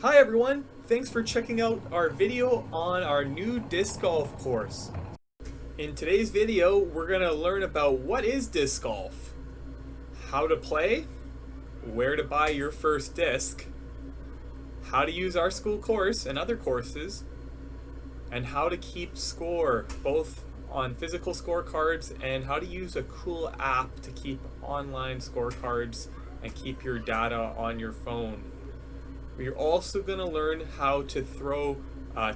Hi everyone, thanks for checking out our video on our new disc golf course. In today's video, we're going to learn about what is disc golf, how to play, where to buy your first disc, how to use our school course and other courses, and how to keep score both on physical scorecards and how to use a cool app to keep online scorecards and keep your data on your phone. We're also going to learn how to throw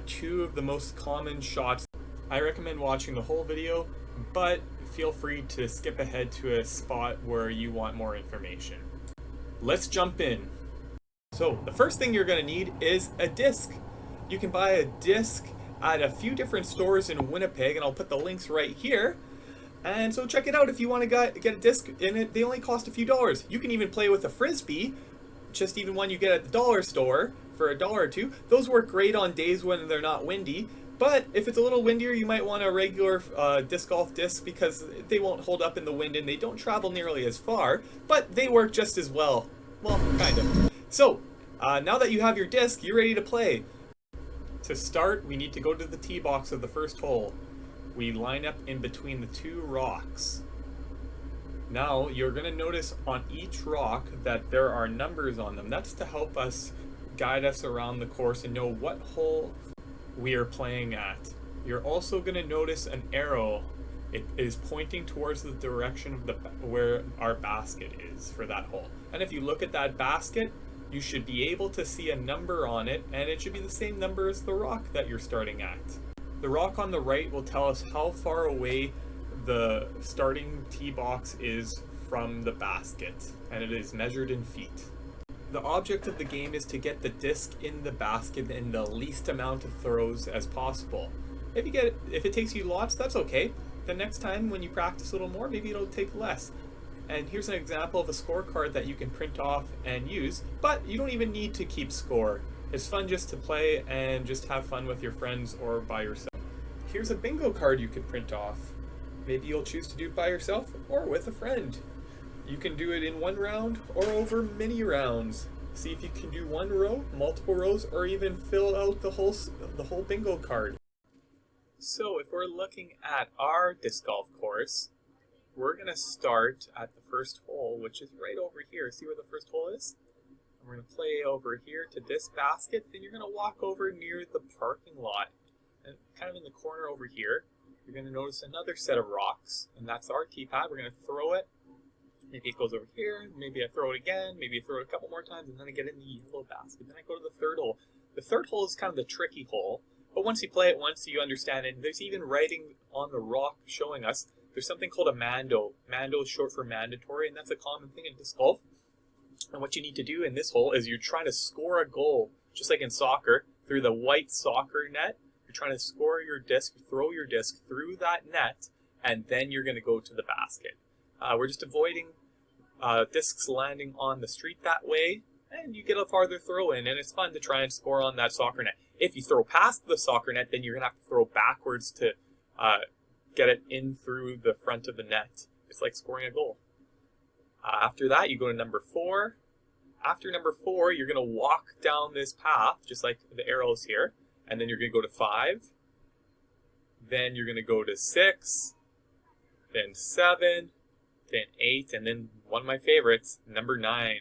two of the most common shots. I recommend watching the whole video, but feel free to skip ahead to a spot where you want more information. Let's jump in. So the first thing you're going to need is a disc. You can buy a disc at a few different stores in Winnipeg, and I'll put the links right here. And so check it out if you want to get a disc in it. They only cost a few dollars. You can even play with a frisbee, just even one you get at the dollar store for $1 or $2. Those work great on days when they're not windy. But if it's a little windier, you might want a regular disc golf disc because they won't hold up in the wind and they don't travel nearly as far, but they work just as well. Well, kind of. So, now that you have your disc, you're ready to play. To start, we need to go to the tee box of the first hole. We line up in between the two rocks. Now, you're going to notice on each rock that there are numbers on them. That's to help us guide us around the course and know what hole we are playing at. You're also going to notice an arrow. It is pointing towards the direction of where our basket is for that hole. And if you look at that basket, you should be able to see a number on it, and it should be the same number as the rock that you're starting at. The rock on the right will tell us how far away the starting tee box is from the basket, and it is measured in feet. The object of the game is to get the disc in the basket in the least amount of throws as possible. If it takes you lots, that's okay. The next time when you practice a little more, maybe it'll take less. And here's an example of a scorecard that you can print off and use, but you don't even need to keep score. It's fun just to play and just have fun with your friends or by yourself. Here's a bingo card you could print off. Maybe you'll choose to do it by yourself or with a friend. You can do it in one round or over many rounds. See if you can do one row, multiple rows, or even fill out the whole bingo card. So if we're looking at our disc golf course, we're going to start at the first hole, which is right over here. See where the first hole is? And we're going to play over here to this basket. Then you're going to walk over near the parking lot. And kind of in the corner over here, you're going to notice another set of rocks. And that's our tee pad. We're going to throw it. Maybe it goes over here. Maybe I throw it again. Maybe I throw it a couple more times. And then I get in the yellow basket. Then I go to the third hole. The third hole is kind of the tricky hole. But once you play it once, you understand it. There's even writing on the rock showing us there's something called a mando. Mando is short for mandatory, and that's a common thing in disc golf. And what you need to do in this hole is you're trying to score a goal, just like in soccer, through the white soccer net. You're trying to score your disc, throw your disc through that net, and then you're going to go to the basket. We're just avoiding discs landing on the street that way, and you get a farther throw in, and it's fun to try and score on that soccer net. If you throw past the soccer net, then you're going to have to throw backwards to get it in through the front of the net. It's like scoring a goal. After that, you go to number 4. After number 4, you're going to walk down this path, just like the arrows here, and then you're going to go to 5. Then you're going to go to 6, then 7, then 8, and then one of my favorites, number 9,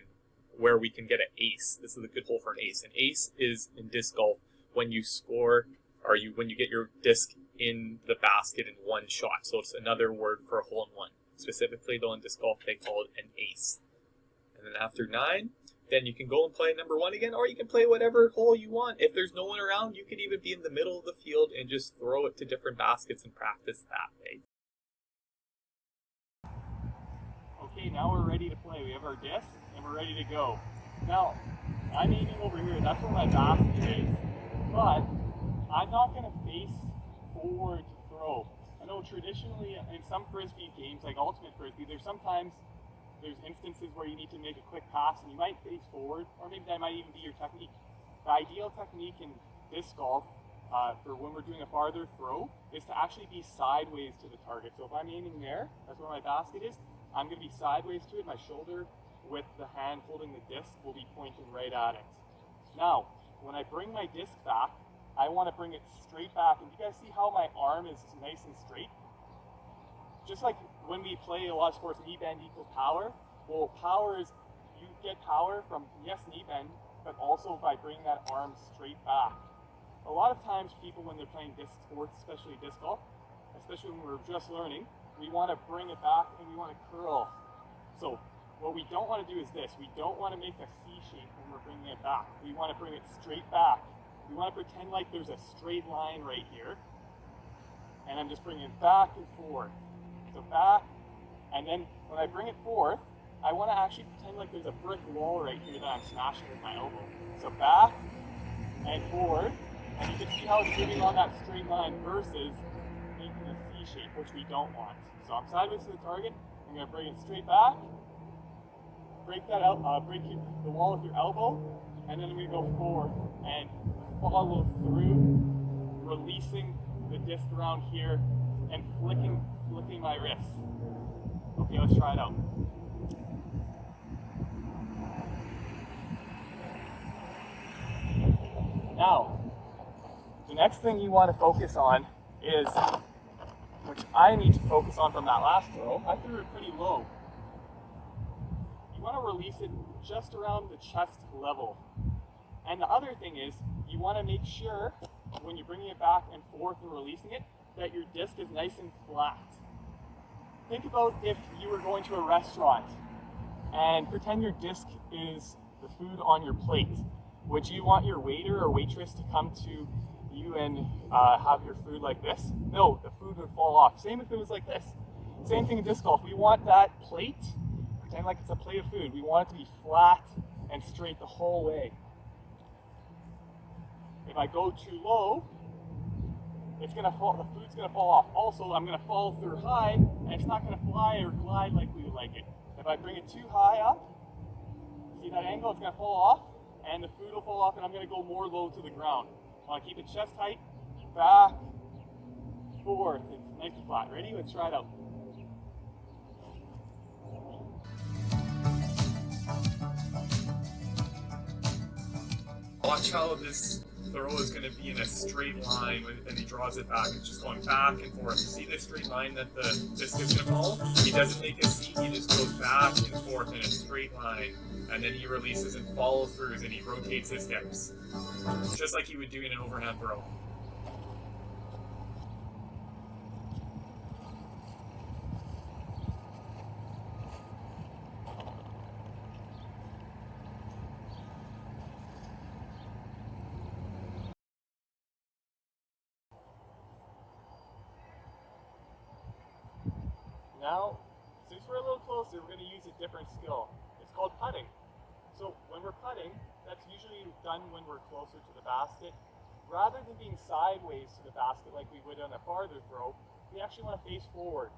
where we can get an ace. This is a good hole for an ace. An ace is in disc golf when you score, or when you get your disc in the basket in one shot. So it's another word for a hole in one. Specifically, though, in disc golf, they call it an ace. And then after 9, then you can go and play number 1 again, or you can play whatever hole you want. If there's no one around, you could even be in the middle of the field and just throw it to different baskets and practice that way. Okay, now we're ready to play. We have our disc, and we're ready to go. Now, I'm aiming over here. That's where my basket is. But I'm not going to face forward to throw. I know traditionally in some Frisbee games, like Ultimate Frisbee, there's instances where you need to make a quick pass and you might face forward, or maybe that might even be your technique. The ideal technique in disc golf for when we're doing a farther throw is to actually be sideways to the target. So if I'm aiming there, that's where my basket is, I'm going to be sideways to it. My shoulder with the hand holding the disc will be pointing right at it. Now, when I bring my disc back, I want to bring it straight back. And you guys see how my arm is nice and straight? Just like when we play a lot of sports, knee bend equals power. Well, power is, you get power from, yes, knee bend, but also by bringing that arm straight back. A lot of times people, when they're playing disc sports, especially disc golf, especially when we're just learning, we want to bring it back and we want to curl. So what we don't want to do is this. We don't want to make a C shape when we're bringing it back. We want to bring it straight back. We want to pretend like there's a straight line right here. And I'm just bringing it back and forth. So back, and then when I bring it forth, I want to actually pretend like there's a brick wall right here that I'm smashing with my elbow. So back and forth, and you can see how it's moving on that straight line versus making a C shape, which we don't want. So I'm sideways to the target. I'm going to bring it straight back, break that out, break the wall with your elbow, and then we go forward and follow through, releasing the disc around here and flicking my wrist. Okay, let's try it out. Now, the next thing you want to focus on is, which I need to focus on from that last throw, I threw it pretty low. You want to release it just around the chest level. And the other thing is, you want to make sure, when you're bringing it back and forth and releasing it, that your disc is nice and flat. Think about if you were going to a restaurant and pretend your disc is the food on your plate. Would you want your waiter or waitress to come to you and have your food like this? No, the food would fall off. Same if it was like this. Same thing in disc golf. We want that plate, pretend like it's a plate of food. We want it to be flat and straight the whole way. If I go too low, it's gonna fall, the food's gonna fall off. Also, I'm gonna follow through high, and it's not gonna fly or glide like we would like it. If I bring it too high up, see that angle? It's gonna fall off, and the food will fall off, and I'm gonna go more low to the ground. I wanna keep it chest height, back, forth. It's nice and flat. Ready? Let's try it out. Watch how this throw is going to be in a straight line when he draws it back. It's just going back and forth. See the straight line that the disc is going to follow? He doesn't make a C, he just goes back and forth in a straight line. And then he releases and follows through and he rotates his hips. Just like he would do in an overhand throw. Now, since we're a little closer, we're going to use a different skill. It's called putting. So when we're putting, that's usually done when we're closer to the basket. Rather than being sideways to the basket like we would on a farther throw, we actually want to face forward.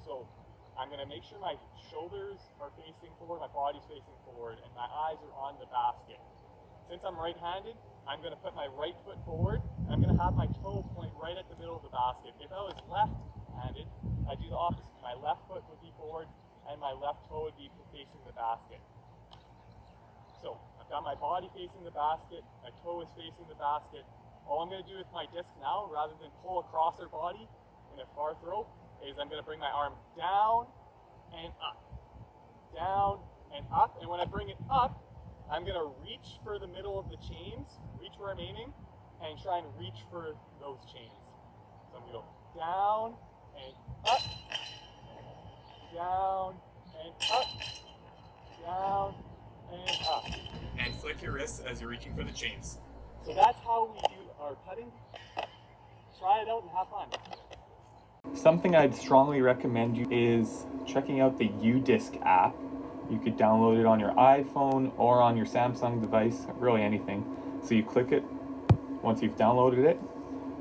So I'm going to make sure my shoulders are facing forward, my body's facing forward, and my eyes are on the basket. Since I'm right-handed, I'm going to put my right foot forward, and I'm going to have my toe point right at the middle of the basket. If I was left-handed, I do the opposite. My left foot would be forward and my left toe would be facing the basket. So I've got my body facing the basket, my toe is facing the basket. All I'm going to do with my disc now, rather than pull across our body in a far throw, is I'm going to bring my arm down and up. Down and up. And when I bring it up, I'm going to reach for the middle of the chains, reach where I'm aiming, and try and reach for those chains. So I'm going to go down and up, down and up, down and up. And flick your wrists as you're reaching for the chains. So that's how we do our putting. Try it out and have fun. Something I'd strongly recommend you is checking out the UDisc app. You could download it on your iPhone or on your Samsung device, really anything. So you click it. Once you've downloaded it,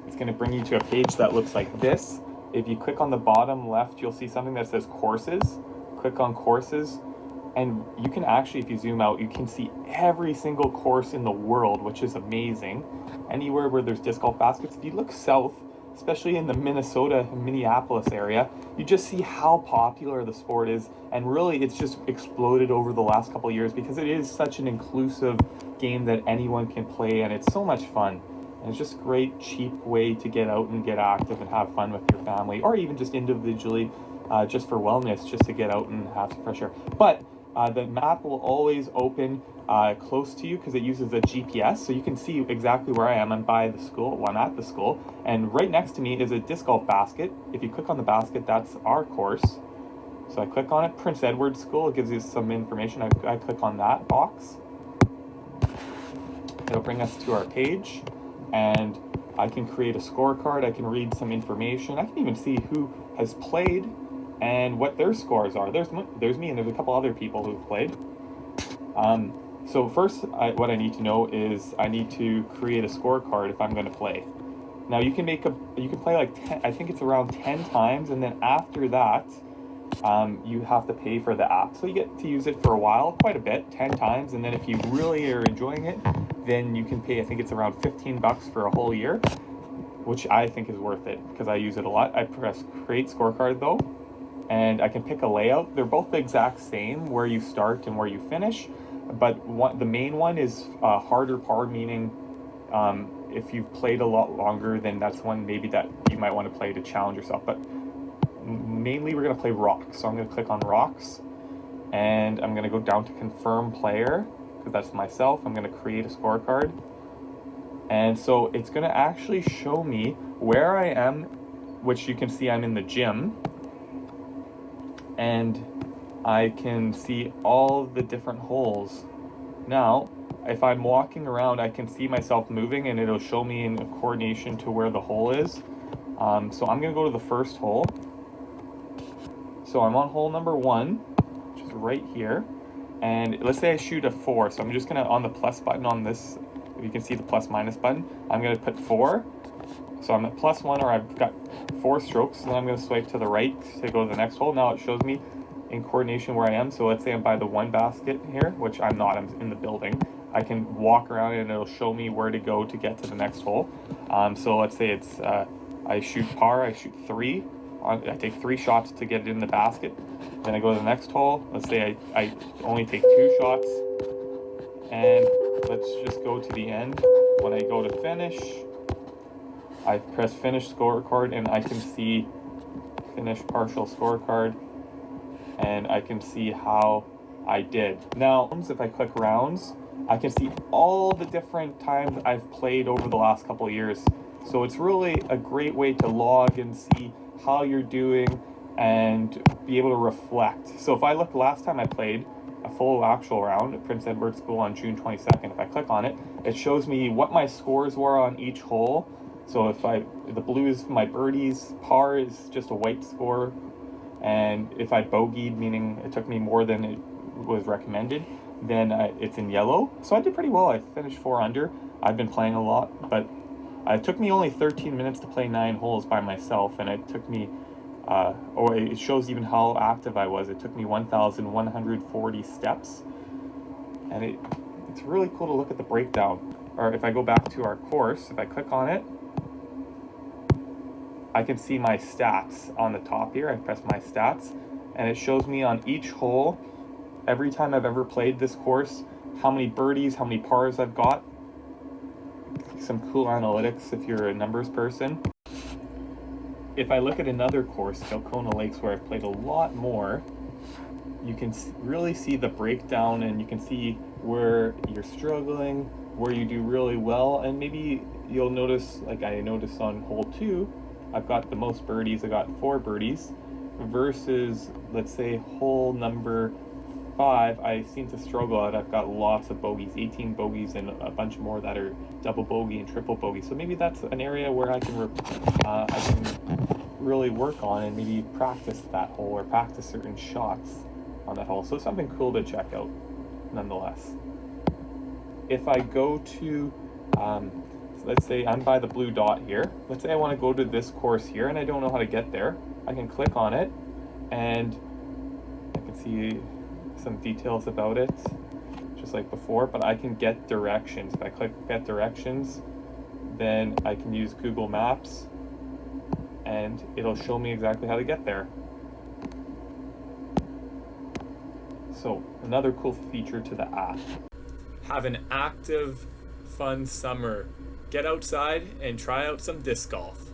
it's going to bring you to a page that looks like this. If you click on the bottom left, you'll see something that says courses. Click on courses, and you can actually, if you zoom out, you can see every single course in the world, which is amazing. Anywhere where there's disc golf baskets, if you look south, especially in the Minnesota and Minneapolis area, you just see how popular the sport is, and really it's just exploded over the last couple of years because it is such an inclusive game that anyone can play, and it's so much fun. And it's just a great, cheap way to get out and get active and have fun with your family, or even just individually, just for wellness, just to get out and have some fresh air. But the map will always open close to you because it uses a GPS, so you can see exactly where I am. I'm by the school, well, I'm at the school, and right next to me is a disc golf basket. If you click on the basket, that's our course. So I click on it, Prince Edward School, it gives you some information. I click on that box. It'll bring us to our page, and I can create a scorecard. I can read some information. I can even see who has played and what their scores are. There's me, and there's a couple other people who've played. So first, what I need to know is I need to create a scorecard if I'm going to play. Now you can play like 10, I think it's around 10 times, and then after that, you have to pay for the app. So you get to use it for a while, quite a bit, 10 times, and then if you really are enjoying it, then you can pay, I think it's around $15 for a whole year, which I think is worth it because I use it a lot. I press create scorecard though, and I can pick a layout. They're both the exact same, where you start and where you finish, but the main one is harder par, meaning if you've played a lot longer, then that's one maybe that you might want to play to challenge yourself. But mainly we're going to play rocks. So I'm going to click on rocks, and I'm going to go down to confirm player, because that's myself. I'm going to create a scorecard. And so it's going to actually show me where I am, which you can see I'm in the gym. And I can see all the different holes. Now, if I'm walking around, I can see myself moving, and it'll show me in coordination to where the hole is. So I'm going to go to the first hole. So I'm on hole number 1, which is right here. And let's say I shoot a 4. So I'm just going to, on the plus button on this, if you can see the plus minus button, I'm going to put 4. So I'm at +1, or I've got 4 strokes. And then I'm going to swipe to the right to go to the next hole. Now it shows me in coordination where I am. So let's say I'm by the 1 basket here, which I'm not, I'm in the building. I can walk around and it'll show me where to go to get to the next hole. So let's say it's, I shoot par, I shoot 3. I take 3 shots to get it in the basket. Then I go to the next hole. Let's say I only take 2 shots. And let's just go to the end. When I go to finish, I press finish scorecard, and I can see finish partial scorecard, and I can see how I did. Now, if I click rounds, I can see all the different times I've played over the last couple of years. So it's really a great way to log and see how you're doing and be able to reflect. So if I look last time I played a full actual round at Prince Edward School on June 22nd, if I click on it, it shows me what my scores were on each hole. So if the blue is my birdies, par is just a white score, and if I bogeyed, meaning it took me more than it was recommended, then it's in yellow. So I did pretty well. I finished 4 under. I've been playing a lot, but it took me only 13 minutes to play 9 holes by myself, and it took me, or it shows even how active I was. It took me 1,140 steps, and it's really cool to look at the breakdown. Or if I go back to our course, if I click on it, I can see my stats on the top here. I press my stats, and it shows me on each hole, every time I've ever played this course, how many birdies, how many pars I've got. Some cool analytics if you're a numbers person. If I look at another course, Delcona Lakes, where I've played a lot more, you can really see the breakdown, and you can see where you're struggling, where you do really well, and maybe you'll notice, like I noticed on hole 2, I've got the most birdies. I got 4 birdies, versus let's say hole number 5, I seem to struggle at. I've got lots of bogeys, 18 bogeys, and a bunch more that are double bogey and triple bogey. So maybe that's an area where I can really work on and maybe practice that hole, or practice certain shots on that hole. So it's something cool to check out nonetheless. If I go to let's say I'm by the blue dot here. Let's say I want to go to this course here and I don't know how to get there. I can click on it, and I can see some details about it, just like before, but I can get directions. If I click get directions, then I can use Google Maps, and it'll show me exactly how to get there. So another cool feature to the app. Have an active, fun summer. Get outside and try out some disc golf.